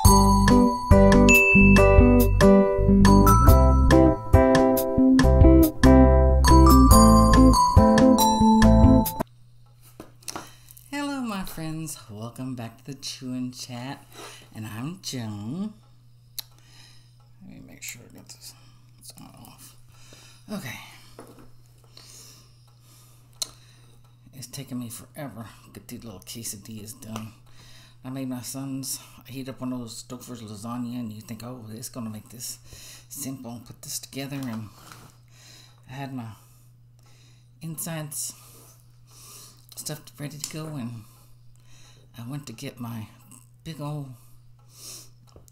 Hello my friends, welcome back to the Chew&Chat, and I'm Joan. Let me make sure I get this on off. Okay. It's taking me forever to get these little quesadillas done. I made my son's, I heat up one of those Stouffer's lasagna, and you think, oh, it's going to make this simple. Put this together, and I had my insides stuffed ready to go, and I went to get my big old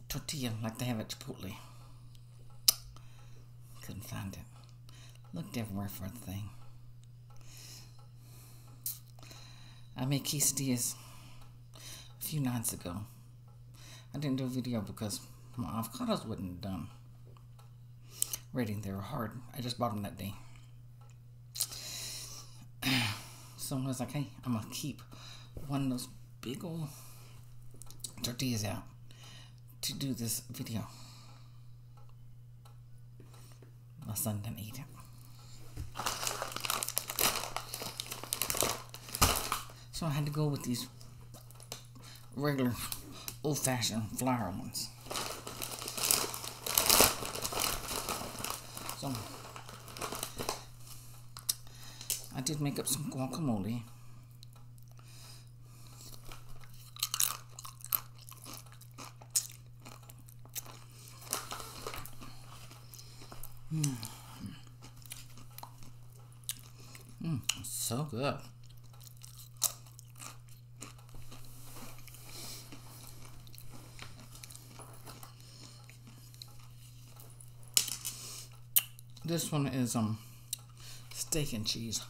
tortilla like they have at Chipotle. Couldn't find it. Looked everywhere for the thing. I made quesadillas a few nights ago. I didn't do a video because my avocados wasn't done ready. They were hard. I just bought them that day. So I was like, hey, I'm going to keep one of those big old tortillas out to do this video. My son didn't eat it. So I had to go with these regular old-fashioned flour ones. So I did make up some guacamole. So good. This one is steak and cheese.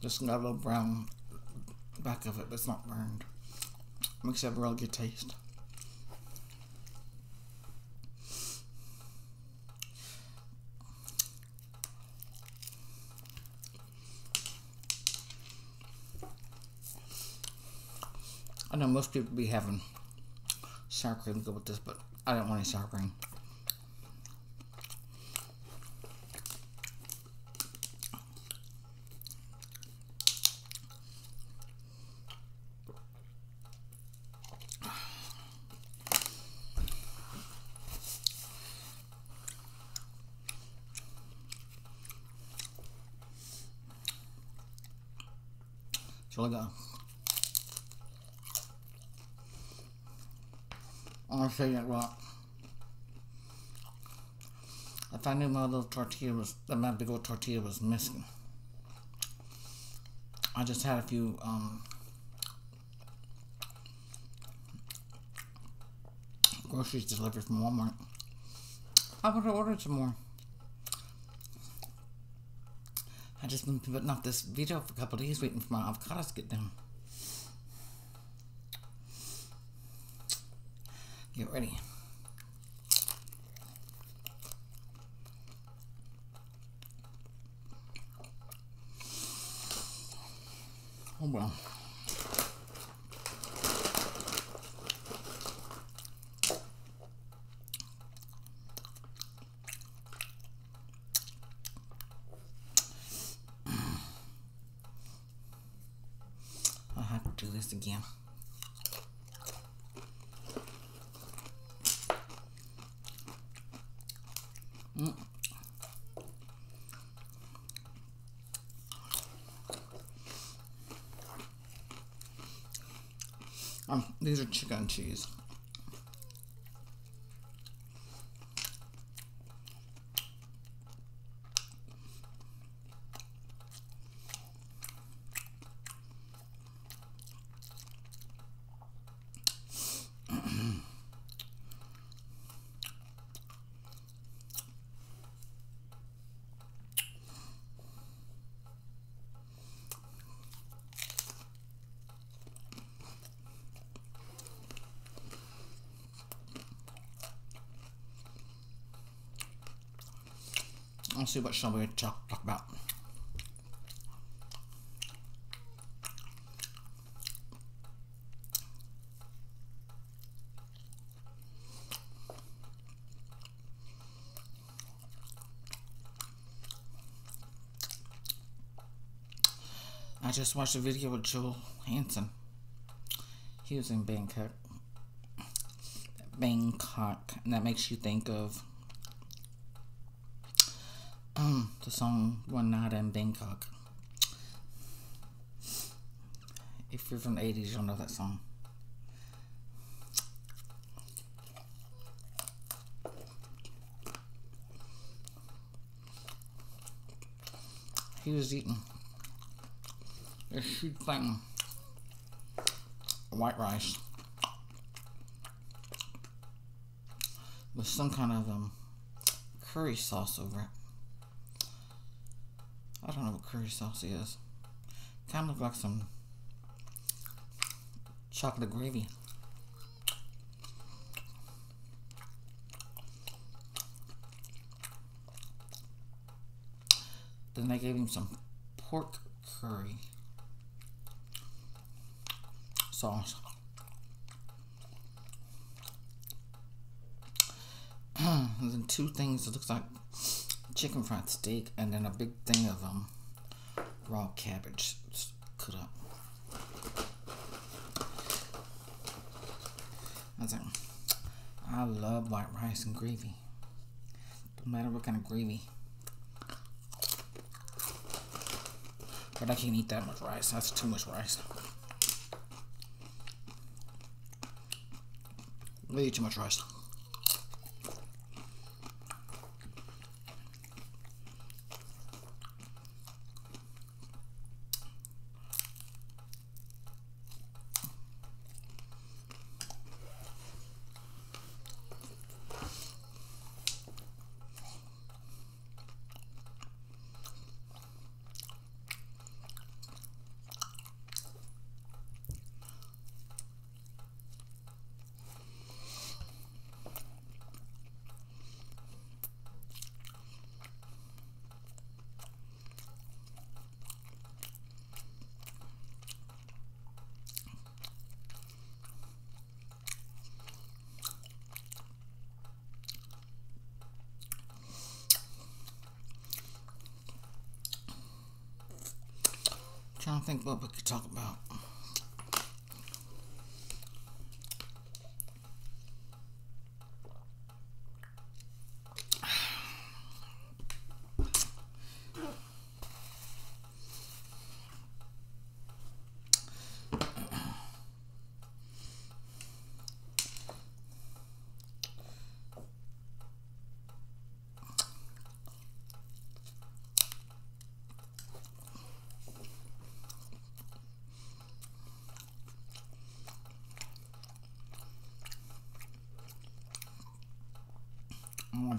Just got a little brown back of it, but it's not burned. Makes it have a real good taste. I know most people be having sour cream to go with this, but I don't want any sour cream. It's really good. I'll tell you what. If I knew my little tortilla was, that my big old tortilla was missing. I just had a few groceries delivered from Walmart. I would have ordered some more. I just been putting off this video for a couple of days waiting for my avocados to get done. Get ready. Oh well. I'll have to do this again. These are chicken and cheese. Let's see what somebody talk about. I just watched a video with Joel Hansen. He was in Bangkok, and that makes you think of the song One Night in Bangkok. If you're from the 80s, you'll know that song. He was eating this huge thing of white rice with some kind of curry sauce over it. I don't know what curry sauce is. Kind of like some chocolate gravy. Then they gave him some pork curry sauce. And then two things that looks like chicken fried steak, and then a big thing of raw cabbage cut up. I love white rice and gravy. No matter what kind of gravy. But I can't eat that much rice. That's too much rice. Way too much rice. Trying to think what we could talk about.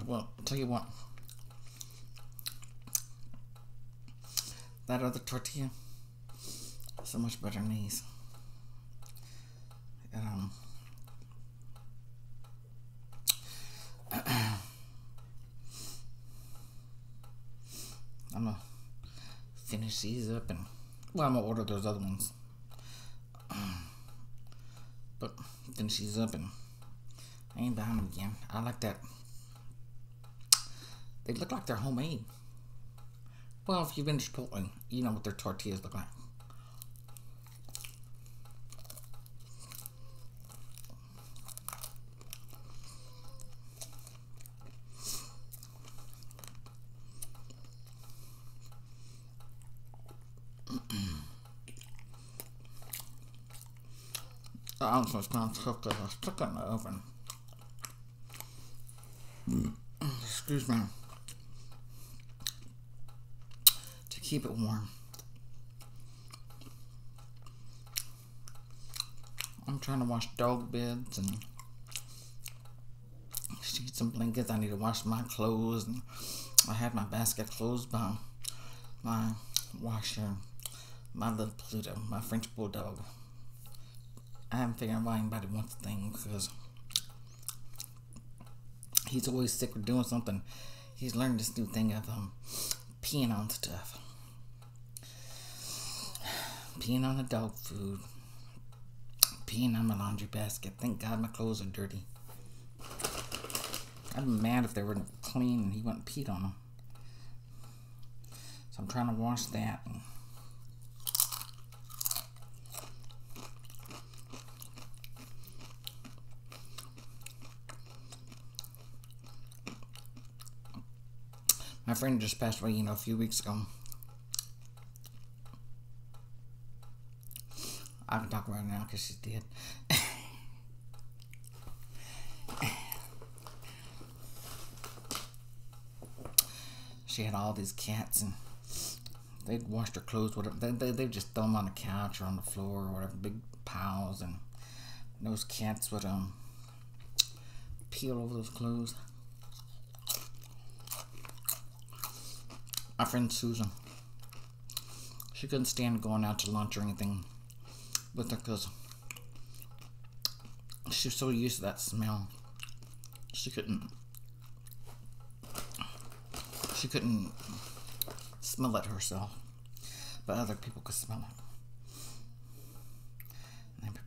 Well, I'll tell you what. That other tortilla is so much better than these. And, I'm gonna finish these up, and well, I'm gonna order those other ones. But finish these up, and I ain't buying them again. I like that. They look like they're homemade. Well, if you've been to Chipotle, you know what their tortillas look like. I also was going to cook because I was stuck in the oven. Excuse me. To keep it warm. I'm trying to wash dog beds and sheets and blankets. I need to wash my clothes, and I have my basket closed by my washer. My little Pluto, my French bulldog. I haven't figured out why anybody wants the thing, because he's always sick or doing something. He's learned this new thing of peeing on stuff. Peeing on the dog food. Peeing on my laundry basket. Thank God my clothes are dirty. I'd be mad if they were clean and he went and peed on them. So I'm trying to wash that. My friend just passed away, a few weeks ago. I can talk about it now because she's dead. She had all these cats, and they'd wash their clothes, whatever. They'd just throw them on the couch or on the floor or whatever, big piles, and those cats would pee all over those clothes. My friend Susan, she couldn't stand going out to lunch or anything with her because she was so used to that smell. She couldn't smell it herself, but other people could smell it. And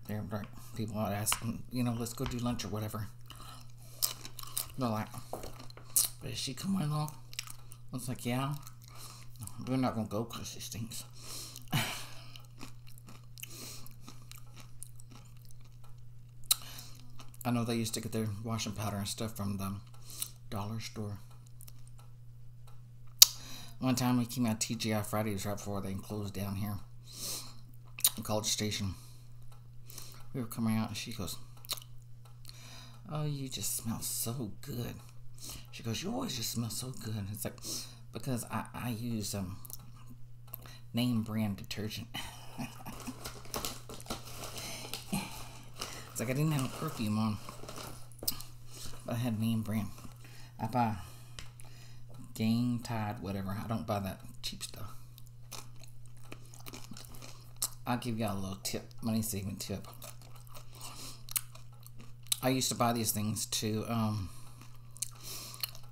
people would ask them, let's go do lunch or whatever. They're like, is she coming along? I was like, yeah. We're not going to go because she stinks. I know they used to get their washing powder and stuff from the dollar store. One time we came out TGI Fridays right before they closed down here in College Station. We were coming out and she goes, oh, you just smell so good. She goes, you always just smell so good. It's like, because I use name brand detergent. It's like I didn't have a perfume on, but I had name brand. I buy Game, Tide, whatever. I don't buy that cheap stuff. I'll give y'all a little tip, money saving tip. I used to buy these things too.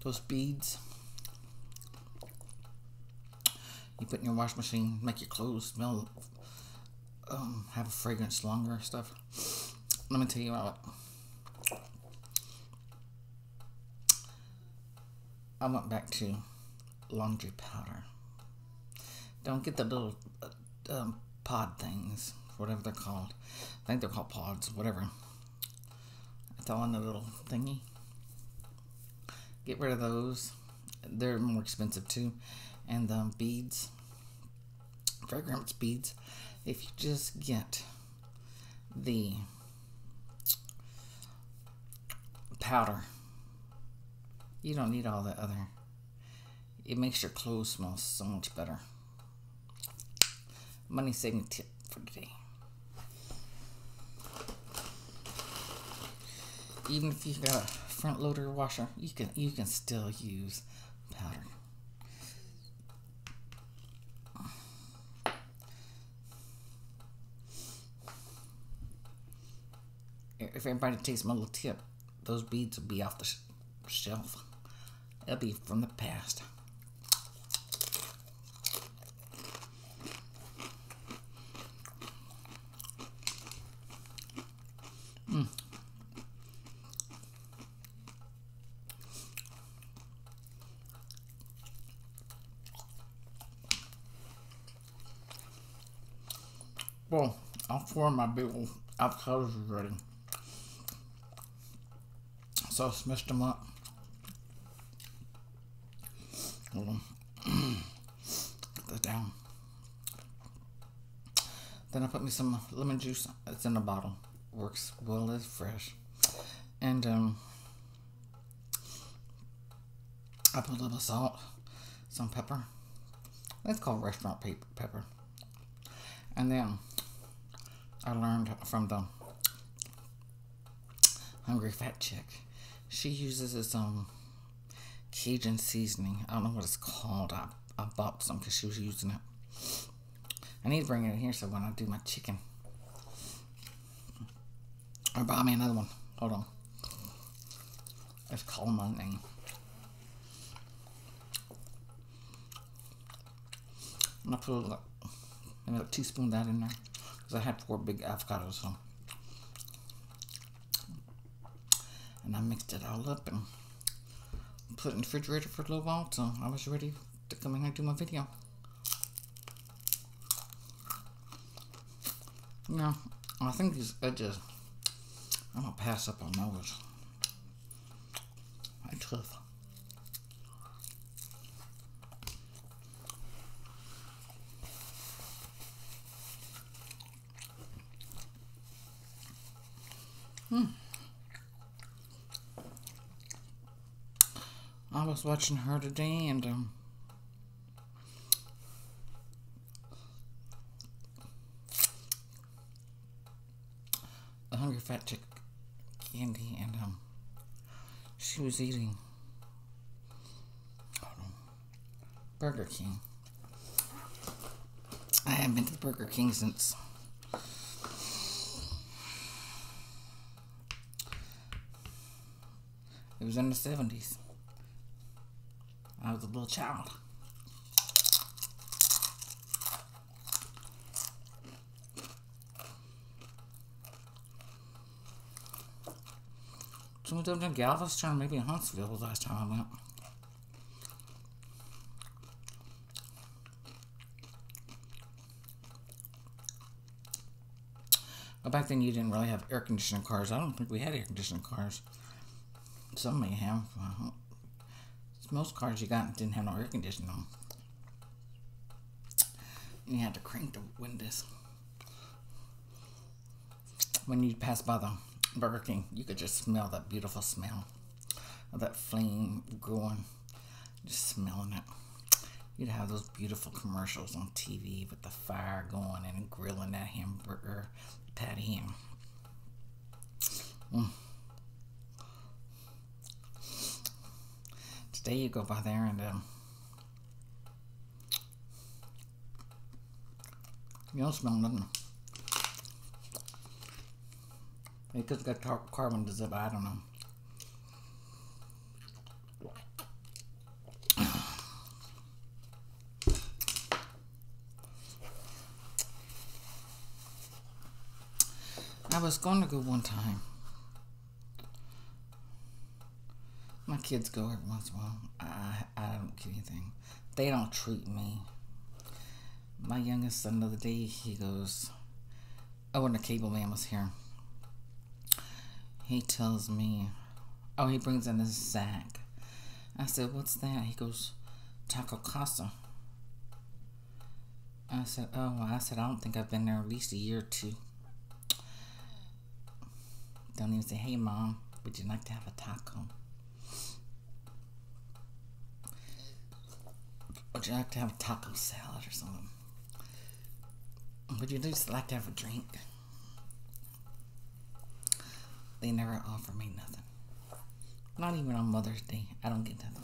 Those beads you put in your wash machine, make your clothes smell, have a fragrance longer and stuff. Let me tell you what. I went back to laundry powder. Don't get the little pod things, whatever they're called. I think they're called pods, whatever. It's all in the little thingy. Get rid of those. They're more expensive too. And the beads, fragrance beads. If you just get the powder, you don't need all that other. It makes your clothes smell so much better. Money saving tip for today. Even if you got a front loader washer, you can still use powder. If everybody takes my little tip, those beads will be off the shelf. They'll be from the past. Well, all four of my big old avocados are ready. So I smashed them up. Hold on. Put that down. Then I put me some lemon juice. It's in a bottle. Works well as fresh. And I put a little salt, some pepper. It's called restaurant pepper. And then I learned from the Hungry Fat Chick. She uses this Cajun seasoning. I don't know what it's called. I bought some because she was using it. I need to bring it in here so when I do my chicken, or buy me another one. Hold on. Let's call my name. And I put like, maybe like 2 teaspoons of that in there. Because I had 4 big avocados, so. And I mixed it all up and put it in the refrigerator for a little while, so I was ready to come in and do my video. Yeah, I think these edges, I'm gonna pass up on those. They're tough. I was watching her today, and the Hungry Fat Chick Candy, and she was eating Burger King. I haven't been to the Burger King since it was in the 70s. I was a little child. So we lived in Galveston, maybe in Huntsville was the last time I went. But back then you didn't really have air conditioning cars. I don't think we had air conditioning cars. Some may have. Most cars you got didn't have no air conditioning on. And you had to crank the windows. When you pass by the Burger King, you could just smell that beautiful smell of that flame going, just smelling it. You'd have those beautiful commercials on TV with the fire going and grilling that hamburger patty. Today you go by there and you don't smell nothing. Because it's got carbon dioxide, I don't know. I was going to go one time. My kids go every once in a while. I don't get anything. They don't treat me. My youngest son the other day, he goes, oh, when the cable man was here, he tells me, oh, he brings in his sack. I said, what's that? He goes, Taco Casa. I said, oh, I don't think I've been there at least a year or 2. Don't even say, hey, Mom, would you like to have a taco? Would you like to have a taco salad or something? Would you just like to have a drink? They never offer me nothing. Not even on Mother's Day. I don't get nothing.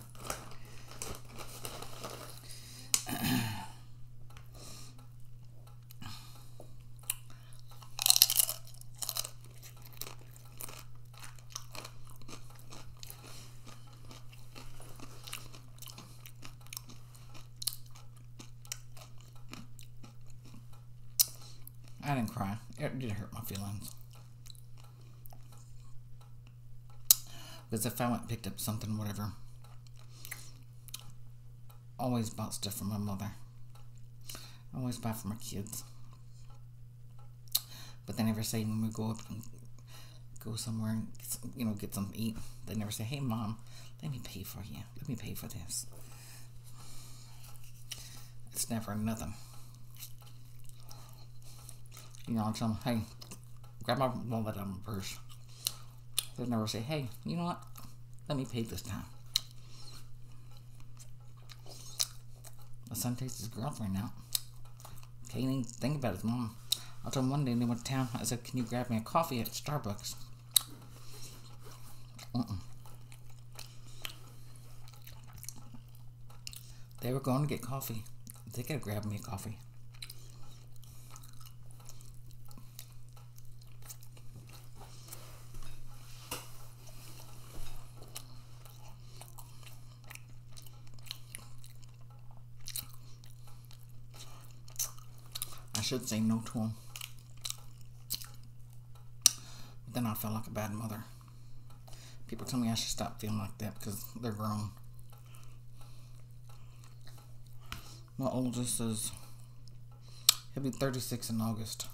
I didn't cry. It did hurt my feelings. Because if I went and picked up something, whatever, always bought stuff for my mother. Always buy for my kids. But they never say when we go up and go somewhere and get something to eat. They never say, hey, Mom, let me pay for you. Let me pay for this. It's never nothing. I tell them, hey, grab my wallet out of my purse. They never say, hey, you know what? Let me pay this time. My son takes his girlfriend out. Can't even think about his mom. I told him one day they went to town. I said, can you grab me a coffee at Starbucks? They were going to get coffee. They could have grabbed me a coffee. should say no to them. But then I felt like a bad mother. People tell me I should stop feeling like that because they're grown. My oldest is, he'll be 36 in August.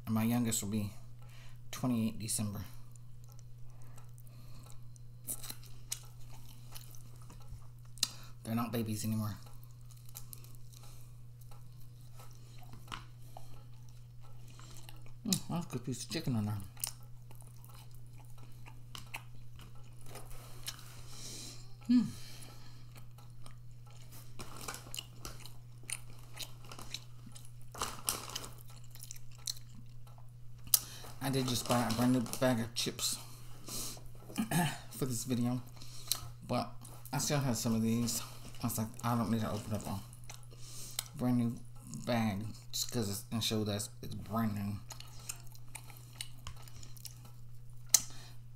And my youngest will be 28 December. They're not babies anymore. That's a good piece of chicken on there. I did just buy a brand new bag of chips for this video, but I still have some of these. I was like, I don't need to open up a brand new bag just because it shows that it's brand new.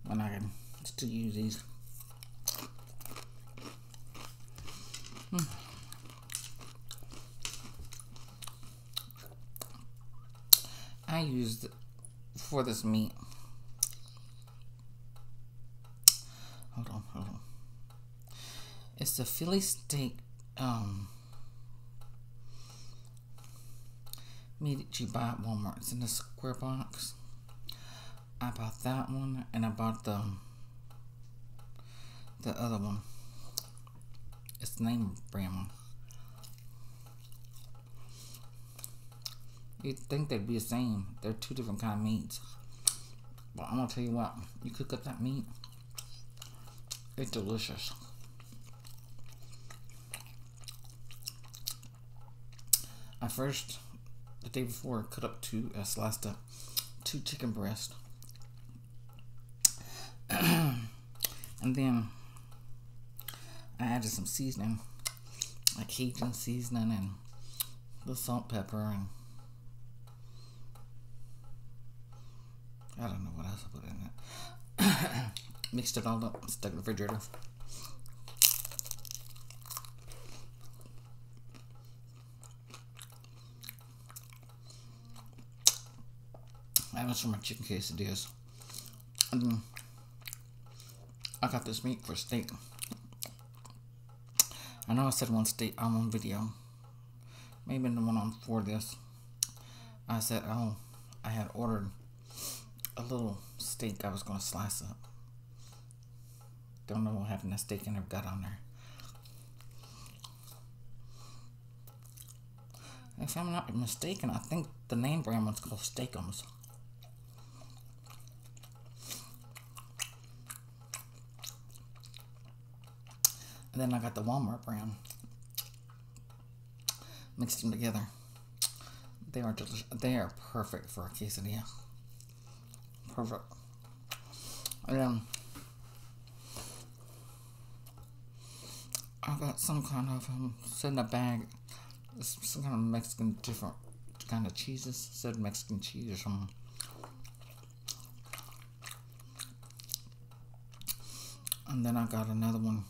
When I can still use these. I used for this meat. Hold on. It's the Philly steak meat that you buy at Walmart. It's in the square box. I bought that one, and I bought the other one. It's the name brand one. You'd think they'd be the same. They're two different kind of meats. But I'm gonna tell you what, you cook up that meat, it's delicious. I first, the day before, cut up sliced up 2 chicken breasts. And then I added some seasoning, like Cajun seasoning and the salt, pepper, and I don't know what else I put in it. Mixed it all up, stuck in the refrigerator. That was for my chicken quesadillas. And then I got this meat for steak. I know I said one steak on one video. Maybe the one on for this. I said, oh, I had ordered a little steak I was going to slice up. Don't know what happened to that steak I never got on there. If I'm not mistaken, I think the name brand one's called Steakums. And then I got the Walmart brand. Mixed them together. They are delicious. They are perfect for a quesadilla. Perfect. And then I got some kind of set in a bag. Some kind of Mexican, different kind of cheeses. Said Mexican cheese or something. And then I got another one.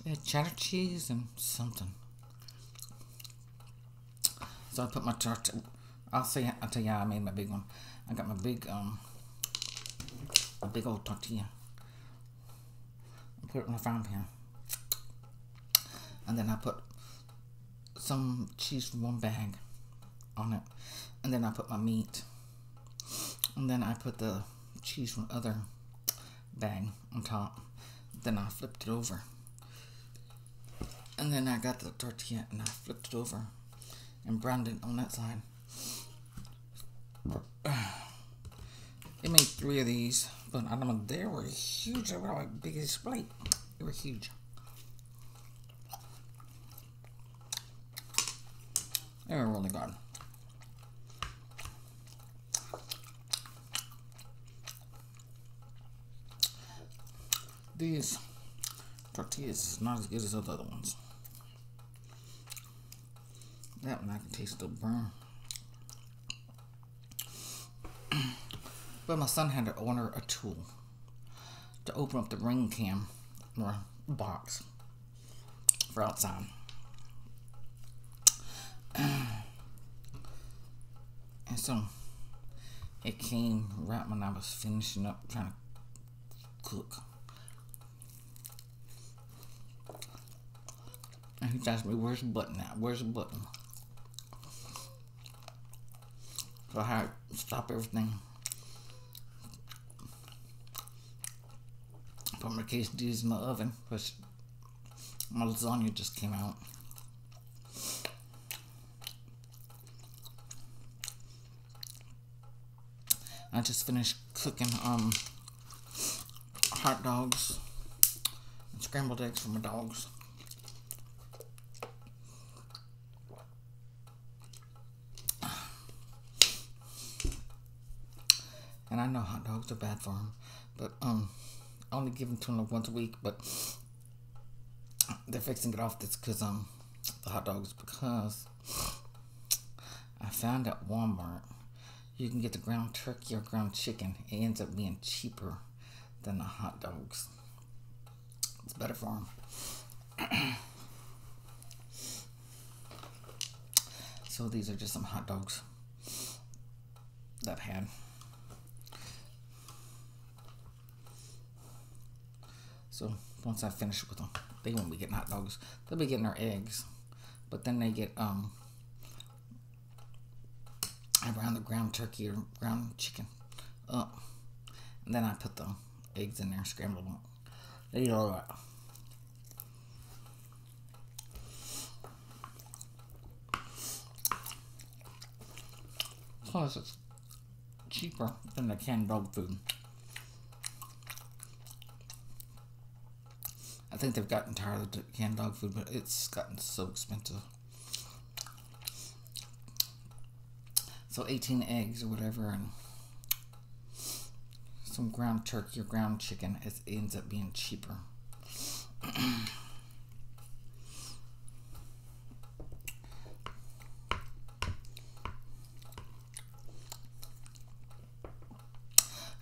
Yeah, cheddar cheese and something. So I put my tortilla. I'll tell you how I made my big one. I got my big a big old tortilla. I put it in a frying pan. And then I put some cheese from one bag on it. And then I put my meat. And then I put the cheese from the other bag on top. Then I flipped it over. And then I got the tortilla and I flipped it over and browned it on that side. It made 3 of these, but I don't know, they were huge. They were like big as a plate. They were huge. They were really good. These tortillas is not as good as those other ones. That one I can taste the burn. But my son had to order a tool to open up the ring cam or box. for outside. And so it came right when I was finishing up trying to cook. And he asked me, where's the button at? Where's the button? So I had to stop everything. Put my quesadillas in the oven, because my lasagna just came out. I just finished cooking hot dogs and scrambled eggs for my dogs. And I know hot dogs are bad for them, but I only give them to them once a week. But they're fixing it off this because the hot dogs, because I found at Walmart you can get the ground turkey or ground chicken. It ends up being cheaper than the hot dogs. It's better for them. So these are just some hot dogs that I've had. So once I finish with them, they won't be getting hot dogs. They'll be getting their eggs, but then they get around the ground turkey or ground chicken up, and then I put the eggs in there, scramble them. They eat all that. Plus, it's cheaper than the canned dog food. I think they've gotten tired of the canned dog food, but it's gotten so expensive. So 18 eggs or whatever, and some ground turkey or ground chicken, it ends up being cheaper.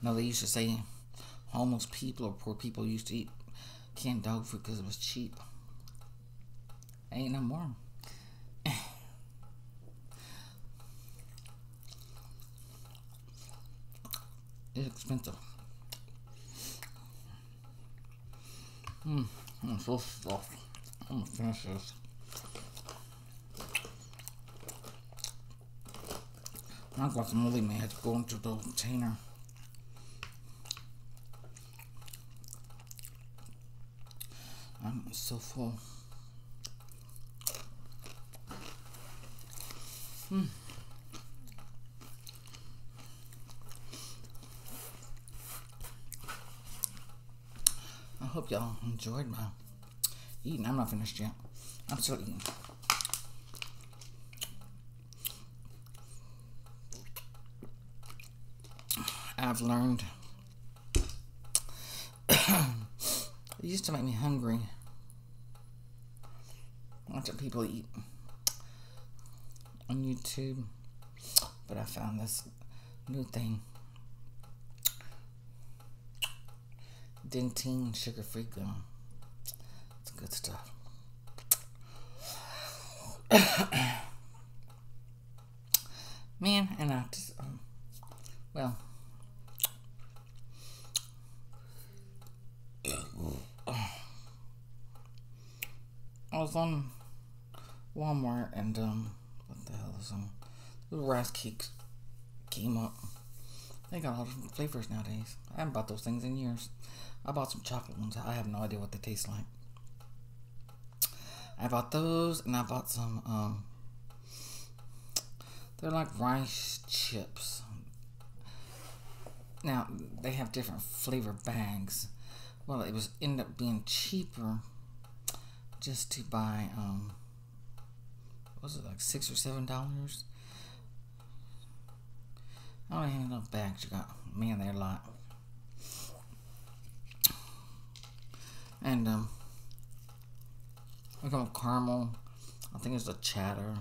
No, they used to say homeless people or poor people used to eat canned dog food because it was cheap. Ain't no more. It's expensive. I'm so stuffed. I'm gonna finish this. My guacamole may have to go into the container. I'm so full. I hope y'all enjoyed my eating. I'm not finished yet. I'm still eating. I've learned it used to make me hungry watching people eat on YouTube, but I found this new thing, Dentine sugar-free gum. It's good stuff. Man, and I just well, I was on Walmart and what the hell is little rice cakes came up. They got all different flavors nowadays. I haven't bought those things in years. I bought some chocolate ones. I have no idea what they taste like. I bought those, and I bought some they're like rice chips. Now they have different flavor bags. Well, it was ended up being cheaper just to buy what was it, like $6 or $7? I don't know how many bags you got. Man, they're a lot. And we got caramel. I think it's the cheddar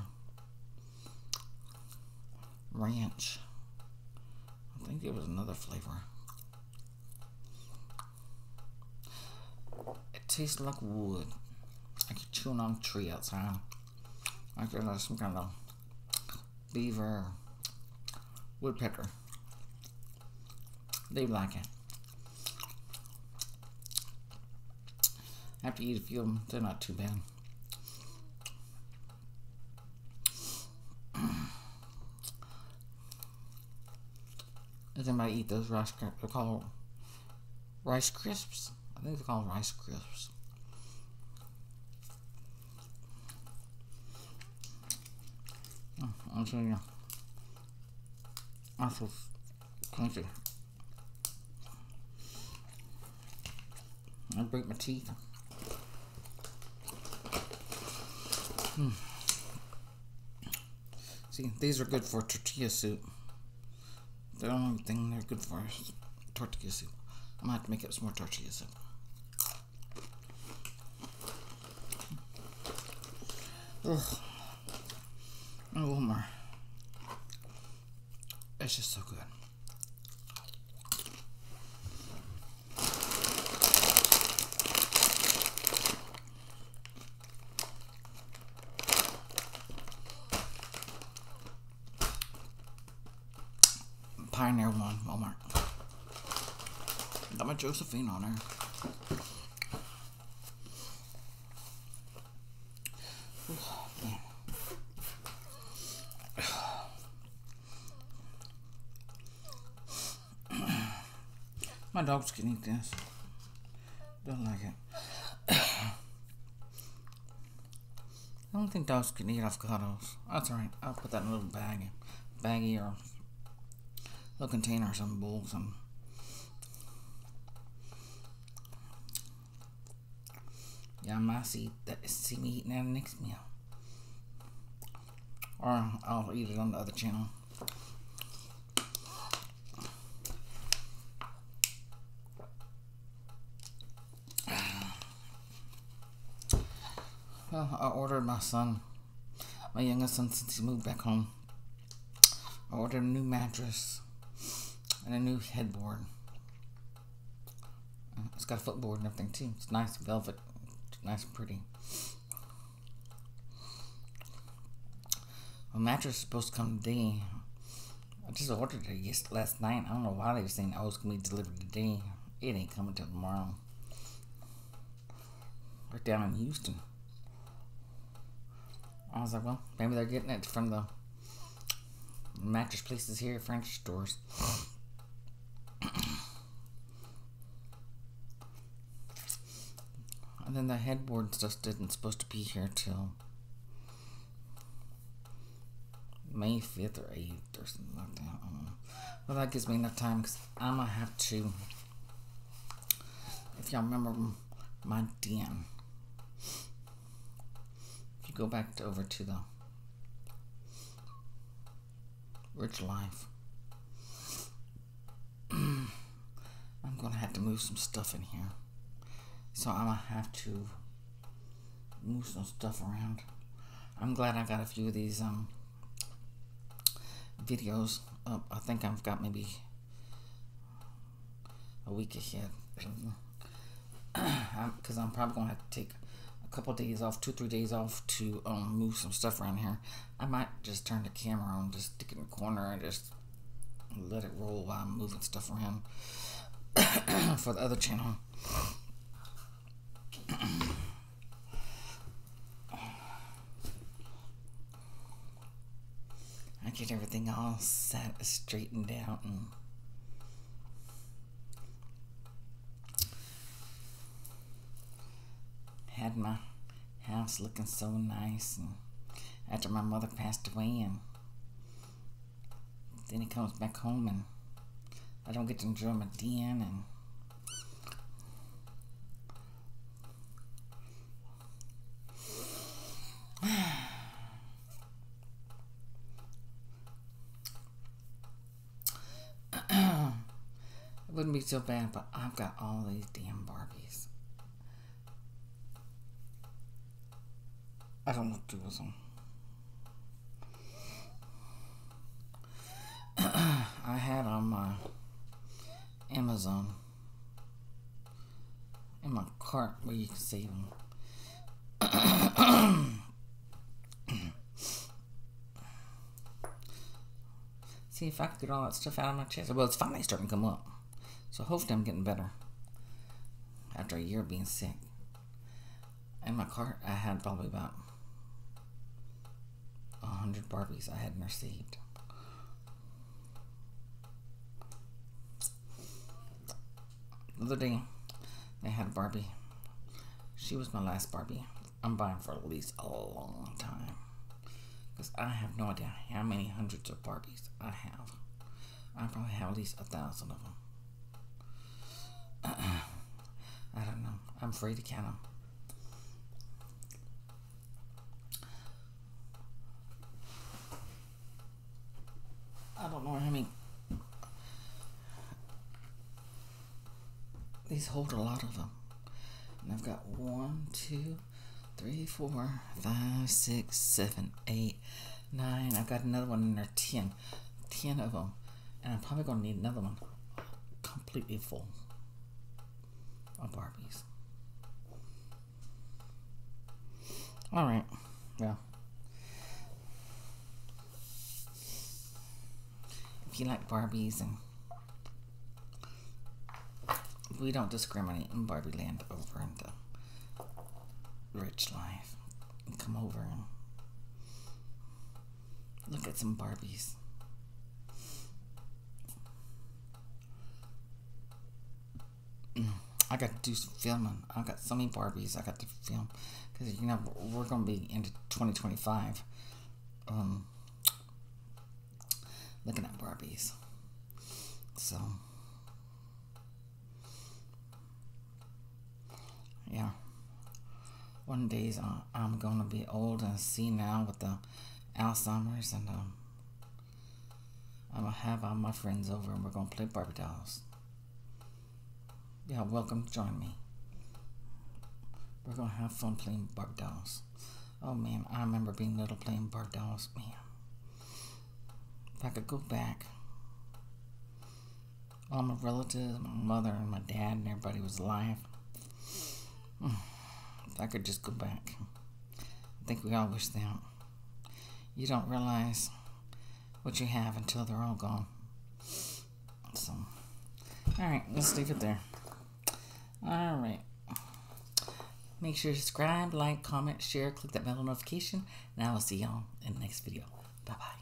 ranch. I think it was another flavor. It tastes like wood, like you're chewing on a tree outside. Like there's some kind of beaver, woodpecker. They like it. After you eat a few of them, they're not too bad. Does anybody eat those rice crisps? They're called rice crisps. I think they're called rice crisps. I'll show you. Also crunchy. I break my teeth. See, these are good for tortilla soup. The only thing they're good for is tortilla soup. I'm gonna have to make up some more tortilla soup. Ugh. A little more. It's just so good. Pioneer one, Walmart. Got my Josephine on there. My dogs can eat this. Don't like it. I don't think dogs can eat avocados. That's alright. I'll put that in a little baggie or little container or some bowl, some. Yeah, I might see me eating that next meal, or I'll eat it on the other channel. Well, I ordered my youngest son, since he moved back home. I ordered a new mattress and a new headboard. It's got a footboard and everything too. It's nice velvet, nice and pretty. The mattress is supposed to come today. I just ordered it last night. I don't know why they were saying it's gonna be delivered today. It ain't coming till tomorrow. We're down in Houston. I was like, well, maybe they're getting it from the mattress places here, furniture stores. And then the headboard just isn't supposed to be here till May 5th or 8th or something like that. I don't know. Well, that gives me enough time, because I'm going to have to, if y'all remember my den, if you go back over to the Rich Life, I'm going to have to move some stuff in here. So I'm going to have to move some stuff around. I'm glad I got a few of these videos up. I think I've got maybe a week ahead. Because I'm probably going to have to take a couple of days off, 2-3 days off to move some stuff around here. I might just turn the camera on, just stick it in the corner and just let it roll while I'm moving stuff around for the other channel. I get everything all set, straightened out, and had my house looking so nice. And after my mother passed away, and then he comes back home, and I don't get to enjoy my den, and it wouldn't be so bad, but I've got all these damn Barbies. I don't know what to do with them. I had on my Amazon in my cart where you can save them. See if I can get all that stuff out of my chest. Well, it's finally starting to come up. So hopefully I'm getting better. After a year of being sick. In my cart, I had probably about 100 Barbies I hadn't received. The other day, they had a Barbie. She was my last Barbie. I'm buying for at least a long time. Because I have no idea how many hundreds of Barbies I have. I probably have at least 1,000 of them. I don't know. I'm afraid to count them. I don't know how many. These hold a lot of them. And I've got 1, 2, 3, 4, 5, 6, 7, 8, 9. I've got another one in there, 10. 10 of them. And I'm probably going to need another one completely full of Barbies. Alright. Well. If you like Barbies, and we don't discriminate in Barbie land over in the rich life. Come over and look at some Barbies. I got to do some filming. I got so many Barbies I got to film. Because, you know, we're going to be into 2025. Looking at Barbies. So, yeah. One day I'm going to be old and senile with the Alzheimer's. And I'm going to have all my friends over and we're going to play Barbie dolls. Yeah, welcome to join me. We're going to have fun playing Barbie dolls. Oh, man, I remember being little playing Barbie dolls. Man, if I could go back, all my relatives, my mother and my dad and everybody was alive. If I could just go back. I think we all wish that. You don't realize what you have until they're all gone. So, alright, let's leave it there. Alright. Make sure to subscribe, like, comment, share, click that bell notification. Now I'll see y'all in the next video. Bye-bye.